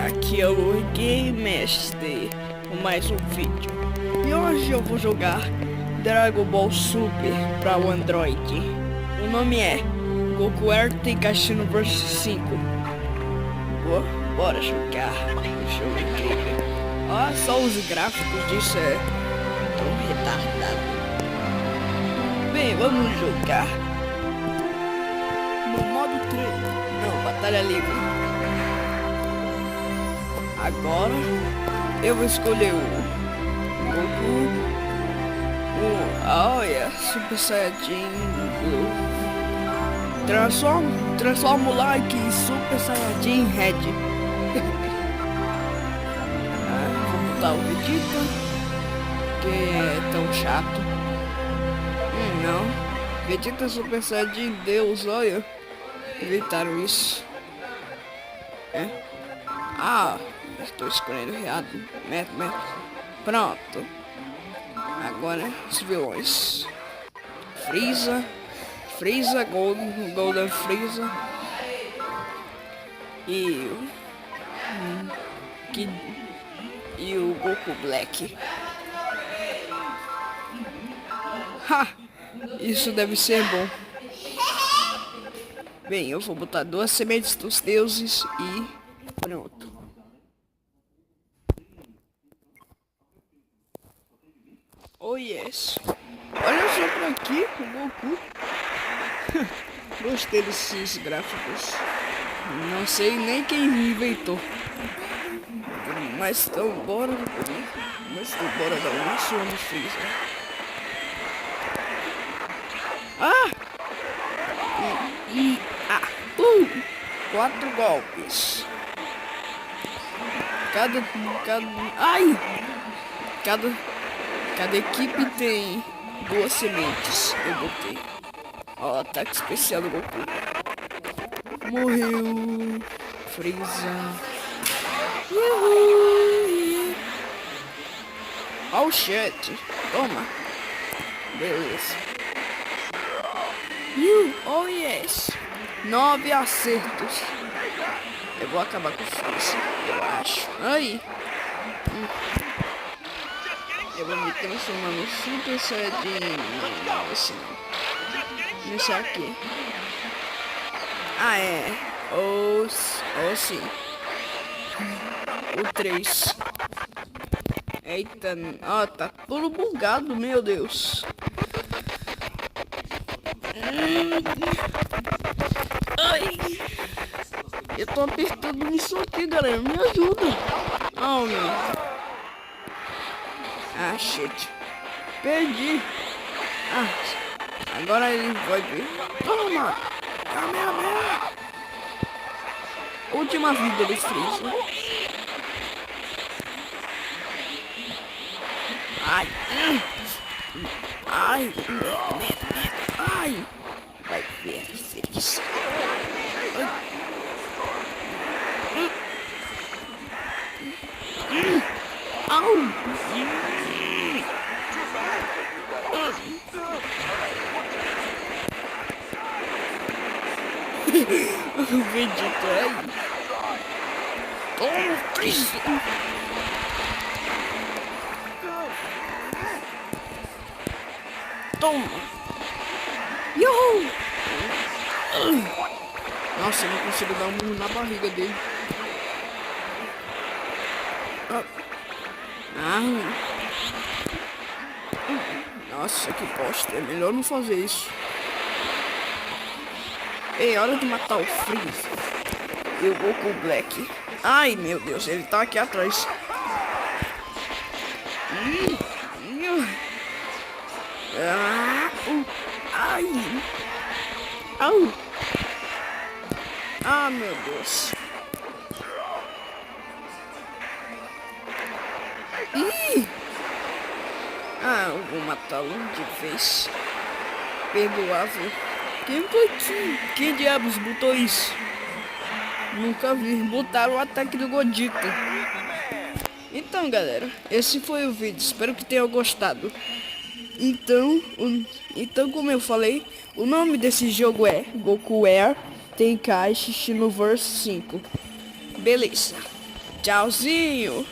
Aqui é o GameMestre com mais um vídeo. E hoje eu vou jogar Dragon Ball Super para o Android. O nome é Goku Art Cassino vs 5. Bora jogar. Deixa eu ver aqui. Olha só os gráficos disso, é tão retardado. Bem, vamos jogar no modo treino. Não, batalha livre. Agora eu vou escolher o Goku, olha, Super Saiyajin Blue. Transforma o like em Super Saiyajin Red. Vou botar o Vegeta, que é tão chato. Não, Vegeta Super Saiyajin Deus, olha, inventaram isso. Estou escolhendo errado. Pronto. Agora os vilões. Freeza, Golden Freeza. E o Goku Black. Isso deve ser bom. Bem, eu vou botar 2 sementes dos deuses e pronto. Oh yes. Olha só por aqui o Goku. Gostei desses gráficos. Não sei nem quem inventou. Mas então bora dar uma surra no Freeza. 4 golpes. Cada equipe tem 2 sementes. Eu botei. Ó, ataque especial do Goku. Morreu. Freeza. Ó o chat. Toma. Beleza. Oh yes. 9 acertos. Eu vou acabar com o Freeza, eu acho. Aí. Eu vou me transformar no Super Saiyajin. Não, esse não. Nesse aqui. Ou sim. O 3. Eita. Tá tudo bugado, meu Deus. Eu tô apertando nisso aqui, galera. Me ajuda. Meu. Shit. Perdi. Agora ele vai vir. Toma. Kamehameha. Última vida do Freeza. Vai ver, Freeza. O Vegeta aí. Toma, Freeza. Toma. Nossa, eu não consigo dar um murro na barriga dele. Ah. Nossa, que bosta. É melhor não fazer isso. Ei, hora de matar o Freeze. E o Goku Black. Ai, meu Deus, ele tá aqui atrás. Ai. Au. Ah, meu Deus. Ih. Ah, eu vou matá-lo de vez. Perdoável. Quem diabos botou isso? Nunca vi. Botaram o ataque do Godito. Então, galera, esse foi o vídeo. Espero que tenham gostado. Então, como eu falei, o nome desse jogo é Goku Air Tenkaichi Xenoverse 5. Beleza. Tchauzinho.